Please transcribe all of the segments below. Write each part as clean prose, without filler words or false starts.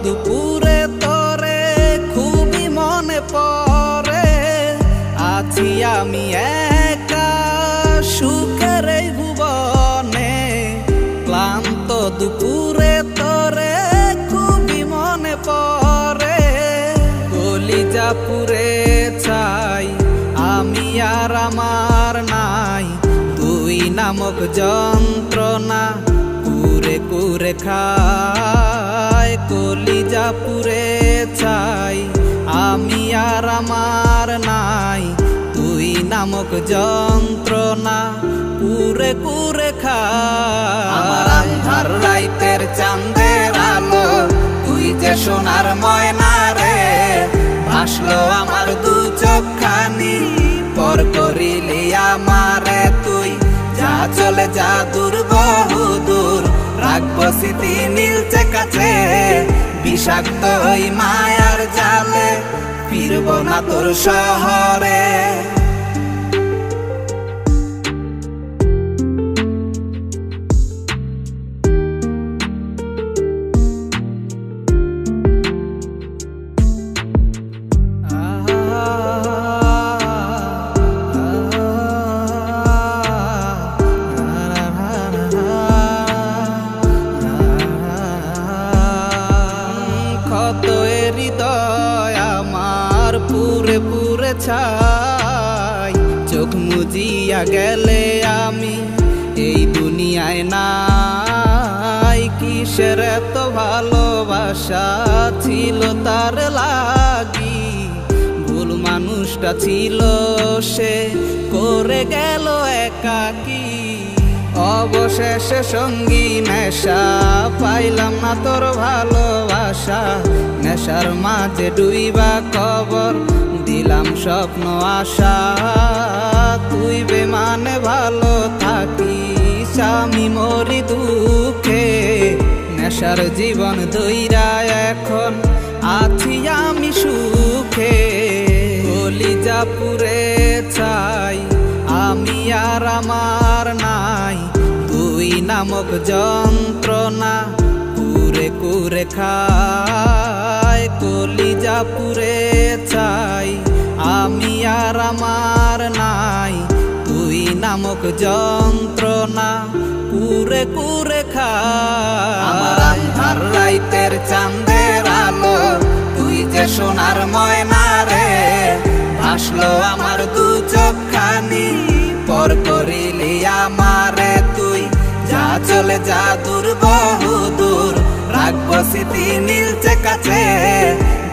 দুপুরে তোরে খুবই মনে পড়ে। আছি আমি একা সুখের এই ভুবনে, ক্লান্ত দুপুরে তোরে খুবই মনে পড়ে। কলিজা পুড়ে ছাই আমি আর আমার নাই, তুই নামক যন্ত্রণা কুরে কুরে খায়। কলিজা পুড়ে ছাই আমি আর আমার নাই, তুই নামক যন্ত্রণা কুরে কুরে খায়। আমার আন্ধার রাইতের চাঁদের আলো তুই যে সোনার ময়না রে, ভাসলো আমার দু চোখখানি পর করিলি আমারে তুই। যা চলে যা দূর বহু দূর, রাখবো স্মৃতি নীলচে কাছে। বিষাক্ত ওই মায়ার জালে ফিরবো না তোর শহরে। হৃদয় আমার পুরে পুরে ছাই, চোখ মুজিয়া গেলে আমি এই দুনিয়ায় নাই। কিসের এত ভালোবাসা ছিল তার লাগি, ভুল মানুষটা ছিল সে করে গেল একাকী। অবশেষে সঙ্গী নেশা পাইলাম না তোর ভালোবাসা, নেশার মাঝে ডুইবা কবর দিলাম স্বপ্ন আশা। তুই বেমানে ভালো থাকিস আমি মরি দুঃখে, নেশার জীবন ধইরা এখন আছি আমি সুখে। কলিজা পুড়ে ছাই আমি আর আমার নাই, তুই নামক যন্ত্রণা কুরে কুরে খায়। কলিজা পুড়ে ছাই আমি আর আমার নাই, তুই নামক যন্ত্রণা কুরে কুরে খায়। আমার আন্ধার রাইতের চাঁদের আলো তুই যে সোনার ময়না রে, ভাসলো আমার দু চোখখানি পর করিলি আমারে তুই। যা চলে যা দূর বহু দূর, রাখবো স্মৃতি নীলচে কাছে।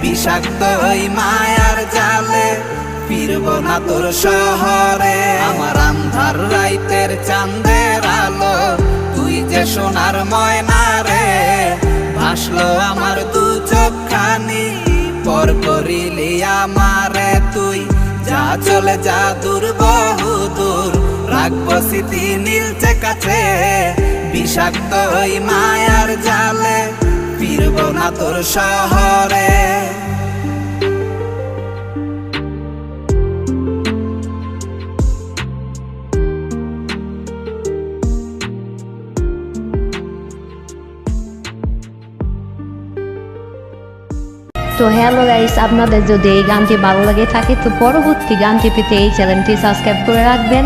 বিষাক্ত ওই মায়ার জালে ফিরবো না তোর শহরে। আমার আন্ধার রাইতের চাঁদের আলো তুই যে সোনার ময়না রে, ভাসলো আমার দু চোখখানি পর করিলি আমারে তুই। যা চলে যা দূর বহু দূর, রাখবো স্মৃতি নীলচে কাছে। বিষাক্ত ওই মায়ার জালে ফিরবো না তোর শহরে। তো হ্যালো গাইস, আপনাদের যদি এই গানটি ভালো লাগে থাকে তো পরবর্তী গানটি পেতে এই চ্যানেলটি সাবস্ক্রাইব করে রাখবেন।